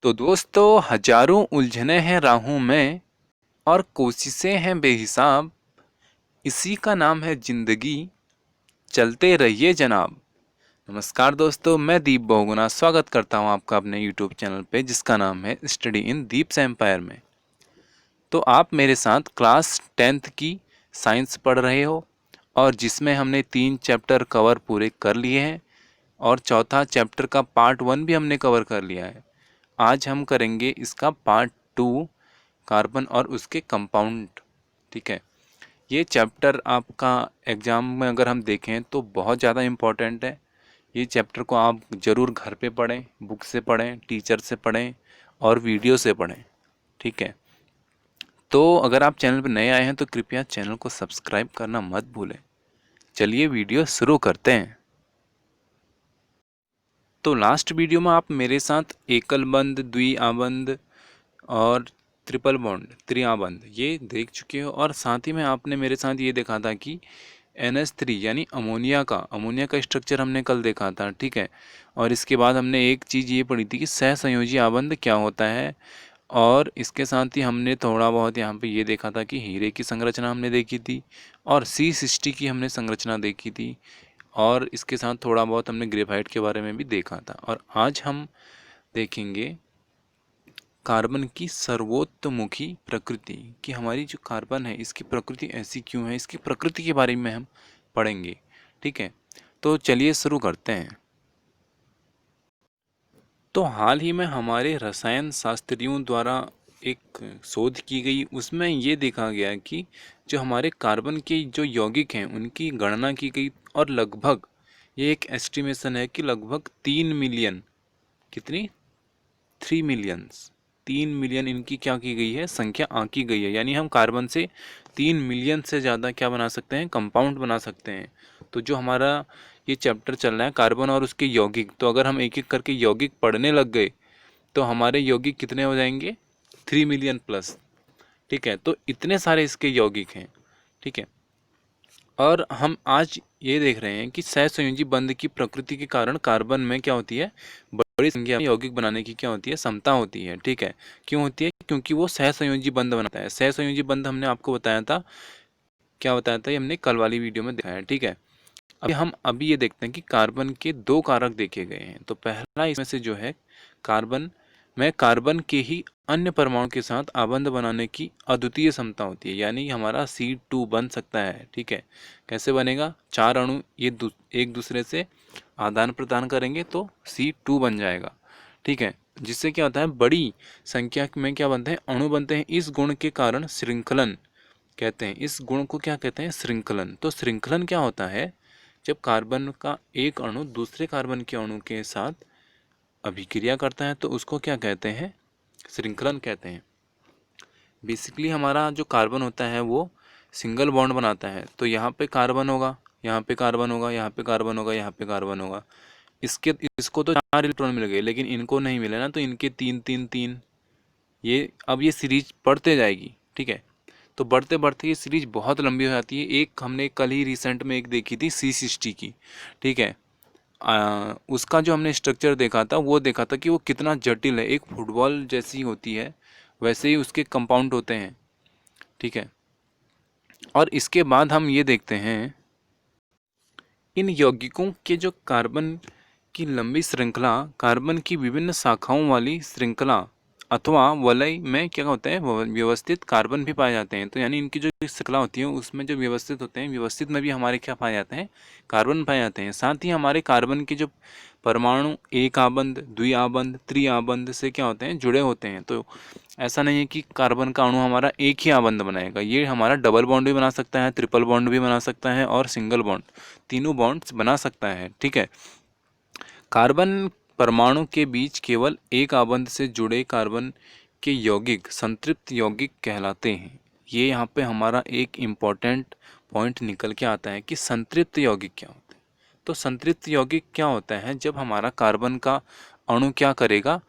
तो दोस्तों, हजारों उलझने हैं राहों में और कोशिशें हैं बेहिसाब। इसी का नाम है जिंदगी, चलते रहिए जनाब। नमस्कार दोस्तों, मैं दीप बहुगुना स्वागत करता हूं आपका अपने यूट्यूब चैनल पे, जिसका नाम है स्टडी इन दीप्स एम्पायर में। तो आप मेरे साथ क्लास 10th की साइंस पढ़ रहे हो और जिसमें हमने 3 चैप्टर कवर पूरे कर लिए हैं और चौथा चैप्टर का पार्ट 1 भी हमने कवर कर लिया है। आज हम करेंगे इसका पार्ट 2, कार्बन और उसके कंपाउंड। ठीक है, ये चैप्टर आपका एग्ज़ाम में अगर हम देखें तो बहुत ज़्यादा इम्पोर्टेंट है। ये चैप्टर को आप ज़रूर घर पे पढ़ें, बुक से पढ़ें, टीचर से पढ़ें और वीडियो से पढ़ें। ठीक है, तो अगर आप चैनल पर नए आए हैं तो कृपया चैनल को सब्सक्राइब करना मत भूलें। चलिए वीडियो शुरू करते हैं। तो लास्ट वीडियो में आप मेरे साथ एकल बंध, द्विआबंध और ट्रिपल बॉन्ड, त्रिआबंध ये देख चुके हो और साथ ही में आपने मेरे साथ ये देखा था कि NH3 यानी अमोनिया का स्ट्रक्चर हमने कल देखा था। ठीक है, और इसके बाद हमने एक चीज़ ये पढ़ी थी कि सहसंयोजी आबंध क्या होता है, और इसके साथ ही हमने थोड़ा बहुत यहाँ पे ये देखा था कि हीरे की संरचना हमने देखी थी और C60 की हमने संरचना देखी थी, और इसके साथ थोड़ा बहुत हमने ग्रेफाइट के बारे में भी देखा था। और आज हम देखेंगे कार्बन की सर्वोत्तमुखी प्रकृति, कि हमारी जो कार्बन है इसकी प्रकृति ऐसी क्यों है, इसकी प्रकृति के बारे में हम पढ़ेंगे। ठीक है, तो चलिए शुरू करते हैं। तो हाल ही में हमारे रसायन शास्त्रियों द्वारा एक शोध की गई, उसमें ये देखा गया कि जो हमारे कार्बन के जो यौगिक हैं उनकी गणना की गई और लगभग ये एक एस्टिमेशन है कि लगभग 3 मिलियन, कितनी 3 मिलियंस 3 मिलियन इनकी क्या की गई है, संख्या आंकी गई है। यानी हम कार्बन से 3 मिलियन से ज़्यादा क्या बना सकते हैं, कंपाउंड बना सकते हैं। तो जो हमारा ये चैप्टर चल रहा है कार्बन और उसके यौगिक, तो अगर हम एक एक करके यौगिक पढ़ने लग गए तो हमारे यौगिक कितने हो जाएंगे, 3 मिलियन प्लस। ठीक है, तो इतने सारे इसके यौगिक हैं। ठीक है, और हम आज ये देख रहे हैं कि सहसंयोजी बंध की प्रकृति के कारण कार्बन में क्या होती है, बड़ी संख्या में यौगिक बनाने की क्या होती है, क्षमता होती है। ठीक है, क्यों होती है, क्योंकि वो सहसंयोजी बंध बनाता है। सहसंयोजी बंध हमने आपको बताया था, क्या बताया था, ये हमने कल वाली वीडियो में देखा है। ठीक है, अभी ये देखते हैं कि कार्बन के 2 कारक देखे गए हैं। तो पहला इसमें से जो है, कार्बन में कार्बन के ही अन्य परमाणु के साथ आबंध बनाने की अद्वितीय क्षमता होती है, यानी हमारा C2 बन सकता है। ठीक है, कैसे बनेगा, 4 अणु ये एक दूसरे से आदान प्रदान करेंगे तो C2 बन जाएगा। ठीक है, जिससे क्या होता है, बड़ी संख्या में क्या बनते हैं, अणु बनते हैं। इस गुण के कारण श्रृंखलन कहते हैं, इस गुण को क्या कहते हैं, श्रृंखलन। तो श्रृंखलन क्या होता है, जब कार्बन का एक अणु दूसरे कार्बन के अणु के साथ अभिक्रिया करता है तो उसको क्या कहते हैं, श्रृंखलन कहते हैं। बेसिकली हमारा जो कार्बन होता है वो सिंगल बॉन्ड बनाता है। तो यहाँ पे कार्बन होगा, यहाँ पे कार्बन होगा, यहाँ पे कार्बन होगा, यहाँ पे कार्बन होगा। इसको तो 4 इलेक्ट्रॉन मिल गए, लेकिन इनको नहीं मिले ना, तो इनके 3 3 3, ये अब ये सीरीज बढ़ते जाएगी। ठीक है, तो बढ़ते बढ़ते ये सीरीज बहुत लंबी हो जाती है। एक हमने कल ही रिसेंट में एक देखी थी C60 की। ठीक है, उसका जो हमने स्ट्रक्चर देखा था वो देखा था कि वो कितना जटिल है, एक फुटबॉल जैसी होती है वैसे ही उसके कंपाउंड होते हैं। ठीक है, और इसके बाद हम ये देखते हैं इन यौगिकों के जो कार्बन की लंबी श्रृंखला, कार्बन की विभिन्न शाखाओं वाली श्रृंखला अथवा वलय में क्या होता है, व्यवस्थित कार्बन भी पाए जाते हैं। तो यानी इनकी जो श्रृंखला होती है उसमें जो व्यवस्थित होते हैं, व्यवस्थित में भी हमारे क्या पाए जाते हैं, कार्बन पाए जाते हैं। साथ ही हमारे कार्बन के जो परमाणु एक आबंध, द्विआबंध, त्रिआबंध से क्या होते हैं, जुड़े होते हैं। तो ऐसा नहीं है कि कार्बन का अणु हमारा एक ही आबंध बनाएगा, ये हमारा डबल बॉन्ड भी बना सकता है, ट्रिपल बॉन्ड भी बना सकता है और सिंगल बॉन्ड, तीनों बॉन्ड्स बना सकता है। ठीक है, कार्बन परमाणु के बीच केवल एक आबंध से जुड़े कार्बन के यौगिक संतृप्त यौगिक कहलाते हैं। ये यहाँ पे हमारा एक इम्पॉर्टेंट पॉइंट निकल के आता है कि संतृप्त यौगिक क्या होते हैं। तो संतृप्त यौगिक क्या होता है, जब हमारा कार्बन का अणु क्या करेगा,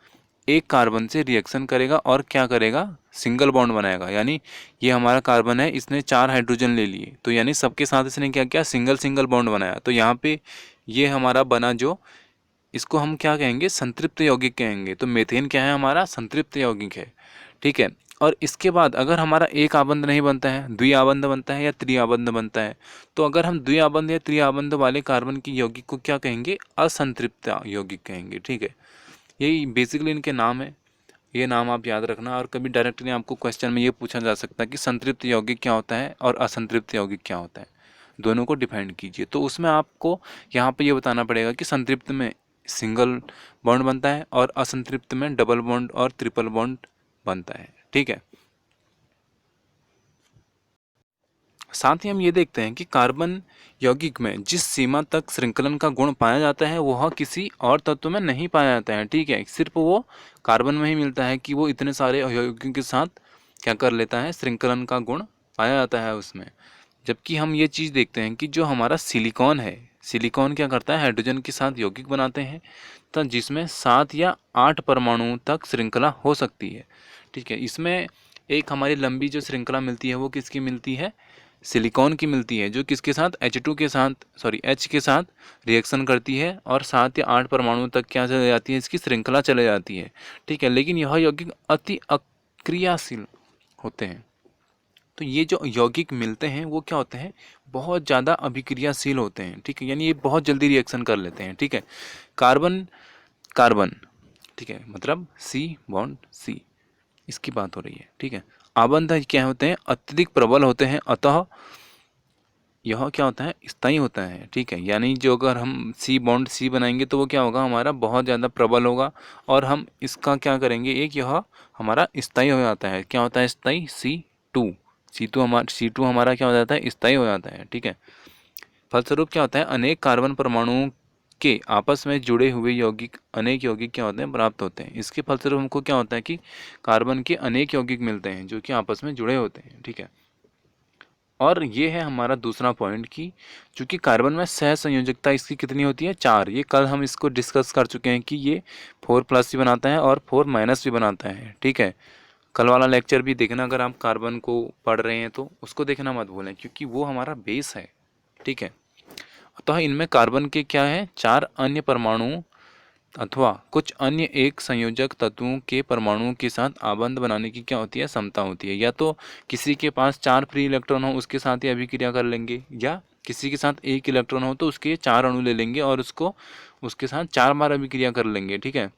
एक कार्बन से रिएक्शन करेगा और क्या करेगा, सिंगल बॉन्ड बनाएगा। यानी ये हमारा कार्बन है, इसने 4 हाइड्रोजन ले लिए, तो यानी सबके साथ इसने क्या किया, सिंगल सिंगल बॉन्ड बनाया। तो यहाँ पे ये हमारा बना जो इसको हम क्या कहेंगे, संतृप्त यौगिक कहेंगे। तो मीथेन क्या है, हमारा संतृप्त यौगिक है, ठीक है। और इसके बाद अगर हमारा एक आबंध नहीं बनता है, द्विआबंध बनता है या त्रिआबंध बनता है, तो अगर हम द्विआबंध या त्रिआबंध वाले कार्बन की यौगिक को क्या कहेंगे, असंतृप्त यौगिक कहेंगे, ठीक है। यही बेसिकली इनके नाम है, ये नाम आप याद रखना। और कभी डायरेक्टली आपको क्वेश्चन में ये पूछा जा सकता है कि संतृप्त यौगिक क्या होता है और असंतृप्त यौगिक क्या होता है, दोनों को डिफाइन कीजिए। तो उसमें आपको यहाँ पे ये बताना पड़ेगा कि संतृप्त में सिंगल बॉन्ड बनता है और असंतृप्त में डबल बॉन्ड और ट्रिपल बॉन्ड बनता है, ठीक है। साथ ही हम ये देखते हैं कि कार्बन यौगिक में जिस सीमा तक श्रृंखलन का गुण पाया जाता है वह किसी और तत्व में नहीं पाया जाता है, ठीक है। सिर्फ वो कार्बन में ही मिलता है कि वो इतने सारे यौगिकों के साथ क्या कर लेता है, श्रृंखलन का गुण पाया जाता है उसमें। जबकि हम ये चीज़ देखते हैं कि जो हमारा सिलिकॉन है, सिलिकॉन क्या करता है, हाइड्रोजन के साथ यौगिक बनाते हैं, तो जिसमें 7 या 8 परमाणुओं तक श्रृंखला हो सकती है, ठीक है। इसमें एक हमारी लंबी जो श्रृंखला मिलती है वो किसकी मिलती है, सिलिकॉन की मिलती है, जो किसके साथ, H2 के साथ, सॉरी H के साथ रिएक्शन करती है और 7 या 8 परमाणुओं तक क्या चले जाती है, इसकी श्रृंखला चले जाती है, ठीक है। लेकिन यह यौगिक अति अक्रियाशील होते हैं। तो ये जो यौगिक मिलते हैं वो क्या होते हैं, बहुत ज़्यादा अभिक्रियाशील होते हैं, ठीक है। यानी ये बहुत जल्दी रिएक्शन कर लेते हैं, ठीक है। कार्बन कार्बन, ठीक है, मतलब C बॉन्ड C, इसकी बात हो रही है, ठीक है। आबंध क्या होते हैं, अत्यधिक प्रबल होते हैं, अतः यह क्या होता है, स्थायी होता है, ठीक है। यानी जो अगर हम C बॉन्ड C बनाएंगे तो वो क्या होगा, हमारा बहुत ज़्यादा प्रबल होगा, और हम इसका क्या करेंगे, एक यह हमारा स्थायी हो जाता है, क्या होता है स्थायी, C2 हमारा क्या हो जाता है, स्थायी हो जाता है, ठीक है। फलस्वरूप क्या होता है, अनेक कार्बन परमाणुओं के आपस में जुड़े हुए यौगिक, अनेक यौगिक क्या होते हैं, प्राप्त होते हैं। इसके फलस्वरूप हमको क्या होता है कि कार्बन के अनेक यौगिक मिलते हैं जो कि आपस में जुड़े होते हैं, ठीक है। और ये है हमारा दूसरा पॉइंट कि चूंकि कार्बन में सह संयोजकता इसकी कितनी होती है, 4। ये कल हम इसको डिस्कस कर चुके हैं कि ये 4+ भी बनाता है और 4- भी बनाता है, ठीक है। कल वाला लेक्चर भी देखना, अगर आप कार्बन को पढ़ रहे हैं तो उसको देखना मत भूलें, क्योंकि वो हमारा बेस है, ठीक है। अतः इनमें कार्बन के क्या है, 4 अन्य परमाणु अथवा कुछ अन्य एक संयोजक तत्वों के परमाणुओं के साथ आबंध बनाने की क्या होती है, क्षमता होती है। या तो किसी के पास 4 फ्री इलेक्ट्रॉन हो उसके साथ ही अभिक्रिया कर लेंगे, या किसी के साथ 1 इलेक्ट्रॉन हो तो उसके 4 अणु ले लेंगे और उसको उसके साथ 4 बार अभिक्रिया कर लेंगे, ठीक है।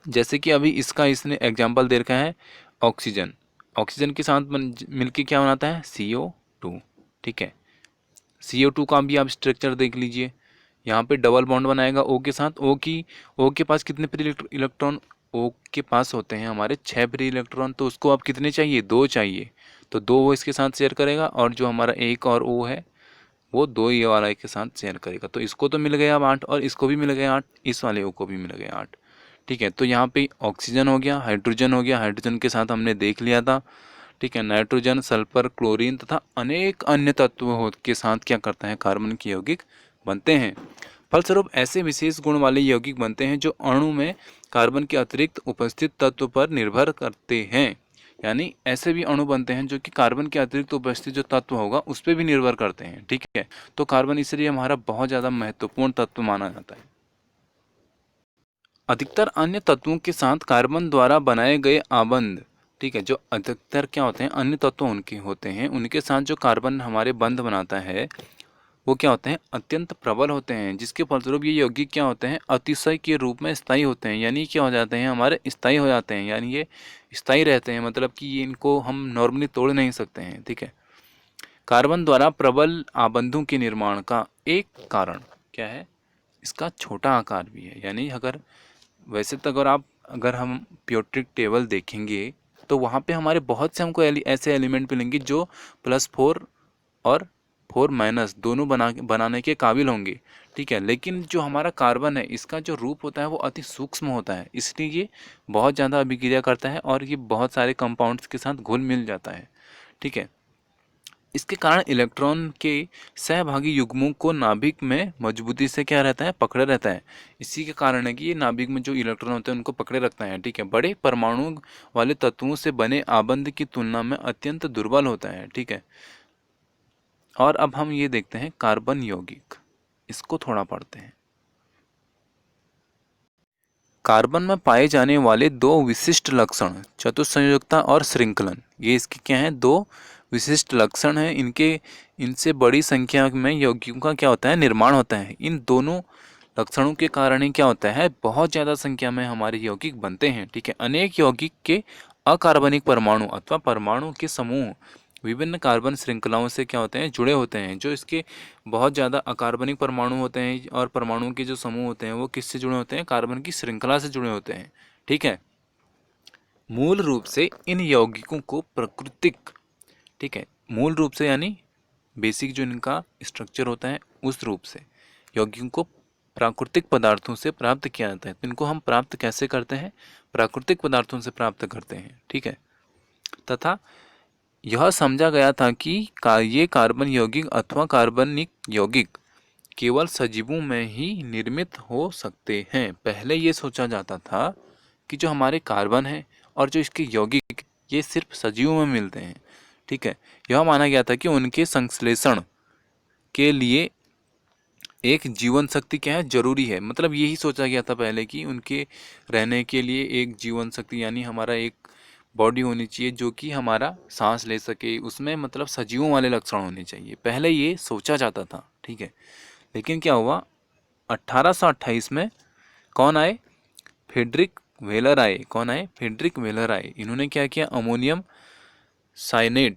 जैसे कि अभी इसका इसने एग्जाम्पल दे रखा है, ऑक्सीजन, ऑक्सीजन के साथ मिलके क्या बनाता है, CO2, ठीक है। CO2 का भी आप स्ट्रक्चर देख लीजिए, यहाँ पे डबल बॉन्ड बनाएगा O के साथ, O के पास कितने फ्री इलेक्ट्रॉन, O के पास होते हैं हमारे 6 फ्री इलेक्ट्रॉन, तो उसको अब कितने चाहिए, 2 चाहिए, तो 2 वो इसके साथ शेयर करेगा, और जो हमारा एक और O है वो 2 ये वाला एक के साथ शेयर करेगा। तो इसको तो मिल गया अब 8, और इसको भी मिल गया 8, इस वाले O को भी मिल गया 8, ठीक है। तो यहाँ पे ऑक्सीजन हो गया, हाइड्रोजन हो गया, हाइड्रोजन के साथ हमने देख लिया था, ठीक है। नाइट्रोजन, सल्फर, क्लोरीन तथा अनेक अन्य तत्वों के साथ क्या करता है, कार्बन के यौगिक बनते हैं। फलस्वरूप ऐसे विशेष गुण वाले यौगिक बनते हैं जो अणु में कार्बन के अतिरिक्त उपस्थित तत्व पर निर्भर करते हैं। यानी ऐसे भी अणु बनते हैं जो कि कार्बन के अतिरिक्त उपस्थित जो तत्व होगा उस पर भी निर्भर करते हैं, ठीक है। तो कार्बन इसलिए हमारा बहुत ज़्यादा महत्वपूर्ण तत्व माना जाता है। अधिकतर अन्य तत्वों के साथ कार्बन द्वारा बनाए गए आबंध, ठीक है, जो अधिकतर क्या होते हैं, अन्य तत्व उनके होते हैं, उनके साथ जो कार्बन हमारे बंध बनाता है वो क्या होते हैं, अत्यंत प्रबल होते हैं, जिसके फलस्वरूप ये यौगिक क्या होते हैं, अतिशय के रूप में स्थायी होते हैं। यानी क्या हो जाते हैं, हमारे स्थायी हो जाते हैं, यानी ये स्थायी रहते हैं, मतलब कि ये इनको हम नॉर्मली तोड़ नहीं सकते हैं, ठीक है। कार्बन द्वारा प्रबल आबंधों के निर्माण का एक कारण क्या है, इसका छोटा आकार भी है। यानी अगर वैसे तो अगर हम पीरियोडिक टेबल देखेंगे तो वहाँ पे हमारे बहुत से हमको ऐसे एलिमेंट मिलेंगे जो +4 और 4- दोनों बनाने के काबिल होंगे, ठीक है। लेकिन जो हमारा कार्बन है इसका जो रूप होता है वो अति सूक्ष्म होता है, इसलिए ये बहुत ज़्यादा अभिक्रिया करता है और ये बहुत सारे कंपाउंड्स के साथ घुल मिल जाता है, ठीक है। इसके कारण इलेक्ट्रॉन के सहभागी युग्मों को नाभिक में मजबूती से क्या रहता है, पकड़े रहता है। इसी के कारण है कि ये नाभिक में जो इलेक्ट्रॉन होते हैं उनको पकड़े रखता है, ठीक है। बड़े परमाणु वाले तत्वों से बने आबंध की तुलना में अत्यंत दुर्बल होता है, ठीक है। और अब हम ये देखते हैं कार्बन यौगिक, इसको थोड़ा पढ़ते हैं। कार्बन में पाए जाने वाले दो विशिष्ट लक्षण चतुस्संयोजकता और श्रृंखलन, ये इसके क्या हैं, दो विशिष्ट लक्षण हैं। इनसे बड़ी संख्या में यौगिकों का क्या होता है, निर्माण होता है। इन दोनों लक्षणों के कारण ही क्या होता है, बहुत ज़्यादा संख्या में हमारे यौगिक बनते हैं। ठीक है, अनेक यौगिक के अकार्बनिक परमाणु अथवा परमाणु के समूह विभिन्न कार्बन श्रृंखलाओं से क्या होते हैं, जुड़े होते हैं। जो इसके बहुत ज़्यादा अकार्बनिक परमाणु होते हैं और परमाणुओं के जो समूह होते हैं वो किससे जुड़े होते हैं, कार्बन की श्रृंखला से जुड़े होते हैं। ठीक है, मूल रूप से इन यौगिकों को प्राकृतिक, ठीक है, मूल रूप से यानी बेसिक जो इनका स्ट्रक्चर होता है उस रूप से यौगिकों को प्राकृतिक पदार्थों से प्राप्त किया जाता है। तो इनको हम प्राप्त कैसे करते हैं, प्राकृतिक पदार्थों से प्राप्त करते हैं। ठीक है, तथा यह समझा गया था कि ये कार्बन यौगिक अथवा कार्बनिक यौगिक केवल सजीवों में ही निर्मित हो सकते हैं। पहले ये सोचा जाता था कि जो हमारे कार्बन है और जो इसके यौगिक ये सिर्फ सजीवों में मिलते हैं। ठीक है, यह माना गया था कि उनके संश्लेषण के लिए एक जीवन शक्ति क्या है, जरूरी है। मतलब यही सोचा गया था पहले कि उनके रहने के लिए एक जीवन शक्ति यानी हमारा एक बॉडी होनी चाहिए जो कि हमारा सांस ले सके, उसमें मतलब सजीवों वाले लक्षण होने चाहिए, पहले ये सोचा जाता था। ठीक है, लेकिन क्या हुआ, 1828 में कौन आए, फ्रेडरिक वेलर आए। कौन आए, फ्रेडरिक वेलर आए। इन्होंने क्या किया, अमोनियम साइनेट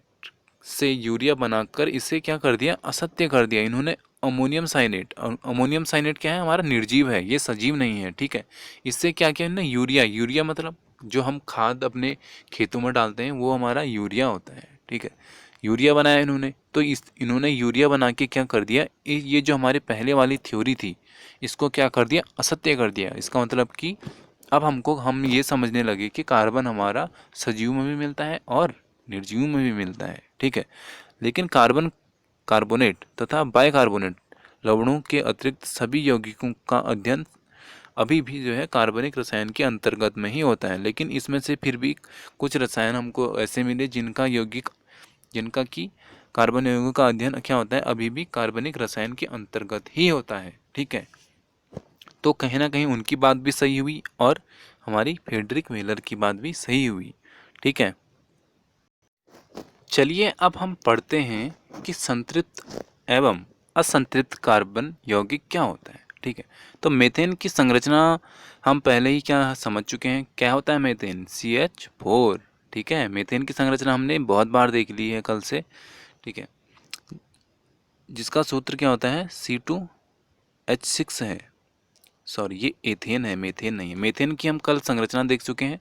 से यूरिया बनाकर इसे क्या कर दिया, असत्य कर दिया। इन्होंने अमोनियम साइनेट, अमोनियम साइनेट क्या है, हमारा निर्जीव है, ये सजीव नहीं है। ठीक है, इससे क्या किया इन्होंने, यूरिया, यूरिया मतलब जो हम खाद अपने खेतों में डालते हैं वो हमारा यूरिया होता है। ठीक है, यूरिया बनाया इन्होंने। तो इन्होंने यूरिया बना के क्या कर दिया, ये जो हमारे पहले वाली थ्योरी थी इसको क्या कर दिया, असत्य कर दिया। इसका मतलब कि अब हम ये समझने लगे कि कार्बन हमारा सजीव में भी मिलता है और निर्जीव में भी मिलता है। ठीक है, लेकिन कार्बन कार्बोनेट तथा बाइकार्बोनेट लवणों के अतिरिक्त सभी यौगिकों का अध्ययन अभी भी जो है कार्बनिक रसायन के अंतर्गत में ही होता है। लेकिन इसमें से फिर भी कुछ रसायन हमको ऐसे मिले जिनका कि कार्बन यौगिकों का अध्ययन क्या होता है, अभी भी कार्बनिक रसायन के अंतर्गत ही होता है। ठीक है, तो कहीं ना कहीं उनकी बात भी सही हुई और हमारी फ्रेडरिक वेलर की बात भी सही हुई। ठीक है, चलिए अब हम पढ़ते हैं कि संतृप्त एवं असंतृप्त कार्बन यौगिक क्या होता है। ठीक है, तो मीथेन की संरचना हम पहले ही क्या समझ चुके हैं, क्या होता है मीथेन, CH4। ठीक है, मीथेन की संरचना हमने बहुत बार देख ली है कल से। ठीक है, जिसका सूत्र क्या होता है, C2H6 है। सॉरी, ये एथेन है, मीथेन नहीं है। मीथेन की हम कल संरचना देख चुके हैं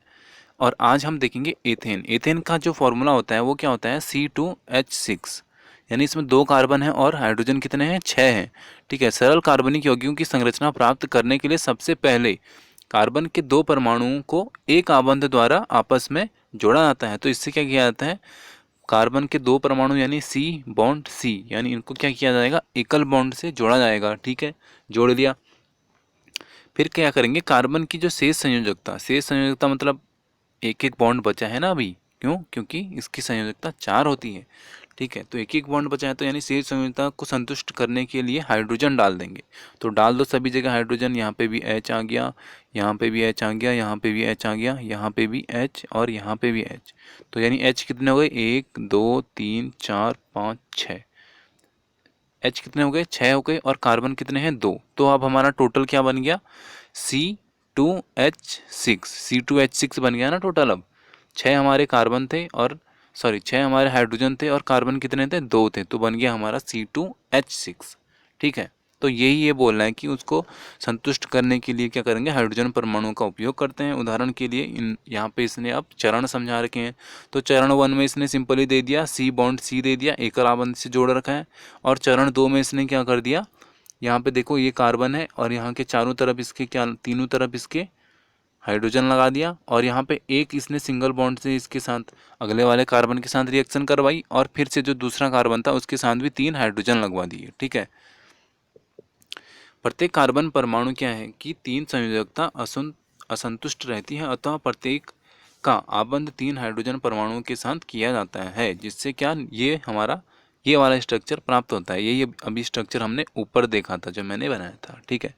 और आज हम देखेंगे एथेन। एथेन का जो फॉर्मूला होता है वो क्या होता है, C2H6, यानी इसमें 2 कार्बन है और हाइड्रोजन कितने हैं, 6 हैं। ठीक है, सरल कार्बनिक यौगिकों की संरचना प्राप्त करने के लिए सबसे पहले कार्बन के 2 परमाणुओं को एक आबंध द्वारा आपस में जोड़ा जाता है। तो इससे क्या किया जाता है, कार्बन के 2 परमाणु यानी C यानी इनको क्या किया जाएगा, एकल बॉन्ड से जोड़ा जाएगा। ठीक है, जोड़ दिया। फिर क्या करेंगे, कार्बन की जो शेष संयोजकता मतलब एक एक बॉन्ड बचा है ना अभी, क्यों, क्योंकि इसकी संयोजकता 4 होती है। ठीक है, तो एक एक बॉन्ड बचा है तो यानी शेष संयोजकता को संतुष्ट करने के लिए हाइड्रोजन डाल देंगे। तो डाल दो सभी जगह हाइड्रोजन, यहाँ पे भी H आ गया, यहाँ पे भी H आ गया, यहाँ पे भी H आ गया, यहाँ पे भी H और यहाँ पे भी H। तो यानी H कितने हो गए, 1 2 3 4 5 6। H कितने हो गए, 6 हो गए, और कार्बन कितने हैं, 2। तो अब हमारा टोटल क्या बन गया, C2H6 बन गया ना टोटल। अब 6 हमारे कार्बन थे और 6 हमारे हाइड्रोजन थे और कार्बन कितने थे, 2 थे, तो बन गया हमारा C2H6। ठीक है, तो यही ये बोलना है कि उसको संतुष्ट करने के लिए क्या करेंगे, हाइड्रोजन परमाणु का उपयोग करते हैं। उदाहरण के लिए यहाँ पे इसने अब चरण समझा रखे हैं। तो चरण 1 में इसने सिंपली दे दिया C दे दिया, एकल आबंध से जोड़ रखा है। और चरण 2 में इसने क्या कर दिया, यहाँ पे देखो ये कार्बन है और यहाँ के चारों तरफ इसके क्या, तीनों तरफ इसके हाइड्रोजन लगा दिया, और यहाँ पे एक इसने सिंगल बॉन्ड से इसके साथ अगले वाले कार्बन के साथ रिएक्शन करवाई, और फिर से जो दूसरा कार्बन था उसके साथ भी 3 हाइड्रोजन लगवा दिए। ठीक है, प्रत्येक कार्बन परमाणु क्या है कि 3 संयोजकता असंतुष्ट रहती है, अतः प्रत्येक का आबंध 3 हाइड्रोजन परमाणुओं के साथ किया जाता है, जिससे क्या ये हमारा ये वाला स्ट्रक्चर प्राप्त होता है। यही अभी स्ट्रक्चर हमने ऊपर देखा था जो मैंने बनाया था। ठीक है,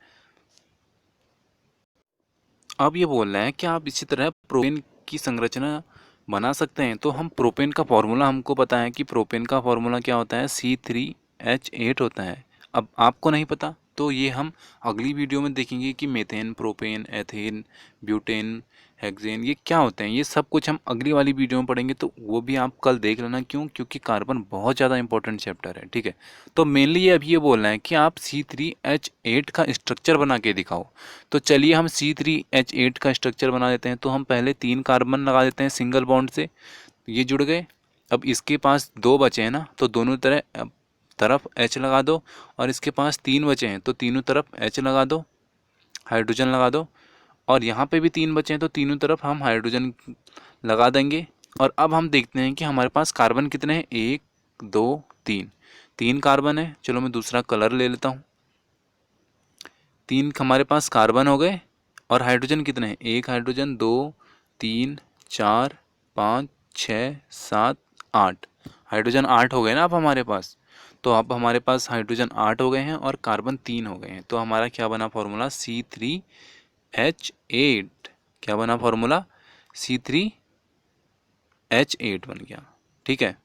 अब ये बोल रहे हैं कि आप इसी तरह प्रोपेन की संरचना बना सकते हैं। तो हम प्रोपेन का फॉर्मूला हमको पता है कि प्रोपेन का फॉर्मूला क्या होता है, C3H8 होता है। अब आपको नहीं पता तो ये हम अगली वीडियो में देखेंगे कि methane, propane, ethane, butane, hexane ये क्या होते हैं। ये सब कुछ हम अगली वाली वीडियो में पढ़ेंगे, तो वो भी आप कल देख लेना। क्यों? क्योंकि कार्बन बहुत ज़्यादा इंपॉर्टेंट चैप्टर है, ठीक है। तो मेनली ये अभी ये बोलना है कि आप C3H8 का स्ट्रक्चर बना के दिखाओ। तो चलिए हम C3H8 का स्ट्रक्चर बना देते हैं। तो हम पहले 3 कार्बन लगा देते हैं सिंगल बॉन्ड से, ये जुड़ गए। अब इसके पास 2 बचे हैं ना, तो दोनों तरफ H लगा दो, और इसके पास 3 बचे हैं तो तीनों तरफ H लगा दो, हाइड्रोजन लगा दो। और यहाँ पे भी 3 बचे हैं तो तीनों तरफ हम हाइड्रोजन लगा देंगे। और अब हम देखते हैं कि हमारे पास कार्बन कितने हैं, 1 2 3, 3 कार्बन है। चलो मैं दूसरा कलर ले लेता हूँ। 3 हमारे पास कार्बन हो गए, और हाइड्रोजन कितने हैं, 1 हाइड्रोजन, 2 3 4 5 6 7 8, हाइड्रोजन 8 हो गए ना अब हमारे पास। तो अब हमारे पास हाइड्रोजन 8 हो गए हैं और कार्बन 3 हो गए हैं। तो हमारा क्या बना फॉर्मूला, C3H8। क्या बना फॉर्मूला, C3H8 बन गया, ठीक है।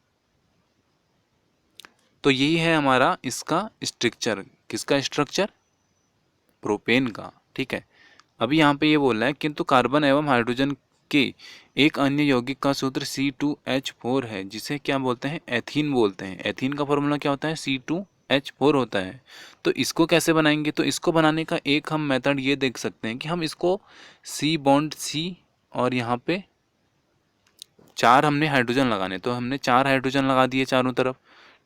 तो यही है हमारा इसका स्ट्रक्चर। किसका स्ट्रक्चर, प्रोपेन का, ठीक है। अभी यहाँ पे ये बोल रहा है किंतु कार्बन एवं हाइड्रोजन के एक अन्य यौगिक का सूत्र C2H4 है, जिसे क्या बोलते हैं, एथीन बोलते हैं। एथीन का फॉर्मूला क्या होता है, C2H4 होता है। तो इसको कैसे बनाएंगे, तो इसको बनाने का एक हम मेथड ये देख सकते हैं कि हम इसको C बॉन्ड C, और यहाँ पे 4 हमने हाइड्रोजन लगाने, तो हमने 4 हाइड्रोजन लगा दिए चारों तरफ,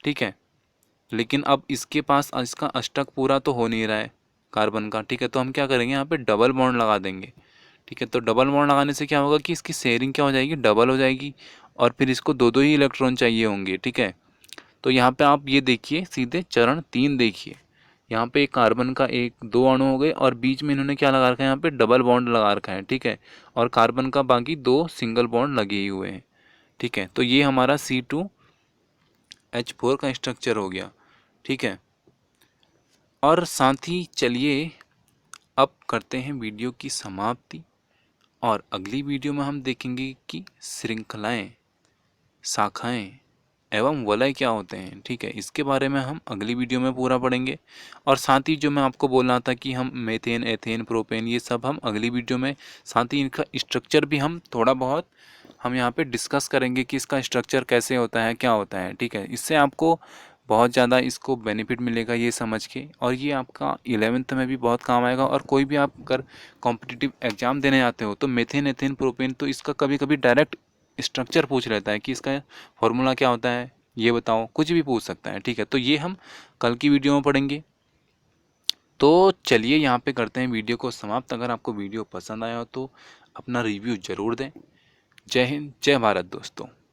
ठीक है। लेकिन अब इसके पास इसका अष्टक पूरा तो हो नहीं रहा है कार्बन का, ठीक है। तो हम क्या करेंगे, यहाँ पे डबल बॉन्ड लगा देंगे, ठीक है। तो डबल बॉन्ड लगाने से क्या होगा कि इसकी शेयरिंग क्या हो जाएगी, डबल हो जाएगी, और फिर इसको 2 ही इलेक्ट्रॉन चाहिए होंगे, ठीक है। तो यहाँ पे आप ये देखिए, सीधे चरण 3 देखिए। यहाँ पे एक कार्बन का 1 2 अणु हो गए, और बीच में इन्होंने क्या लगा रखा है, यहाँ पे डबल बॉन्ड लगा रखा है, ठीक है। और कार्बन का बाकी 2 सिंगल बॉन्ड लगे ही हुए हैं, ठीक है। तो ये हमारा C2H4 का स्ट्रक्चर हो गया, ठीक है। और साथ ही चलिए अब करते हैं वीडियो की समाप्ति, और अगली वीडियो में हम देखेंगे कि श्रृंखलाएं, शाखाएं एवं वलय क्या होते हैं, ठीक है। इसके बारे में हम अगली वीडियो में पूरा पढ़ेंगे। और साथ ही जो मैं आपको बोल रहा था कि हम मेथेन, एथेन, प्रोपेन ये सब हम अगली वीडियो में, साथ ही इनका स्ट्रक्चर भी हम थोड़ा बहुत हम यहाँ पे डिस्कस करेंगे कि इसका स्ट्रक्चर कैसे होता है, क्या होता है, ठीक है। इससे आपको बहुत ज़्यादा इसको बेनिफिट मिलेगा ये समझ के, और ये आपका 11th में भी बहुत काम आएगा। और कोई भी आप अगर कॉम्पिटिटिव एग्जाम देने आते हो तो मेथेन, एथेन, प्रोपेन तो इसका कभी कभी डायरेक्ट स्ट्रक्चर पूछ लेता है कि इसका फॉर्मूला क्या होता है, ये बताओ, कुछ भी पूछ सकता है, ठीक है। तो ये हम कल की वीडियो में पढ़ेंगे। तो चलिए यहाँ पे करते हैं वीडियो को समाप्त। अगर आपको वीडियो पसंद आया हो तो अपना रिव्यू ज़रूर दें। जय हिंद, जय भारत दोस्तों।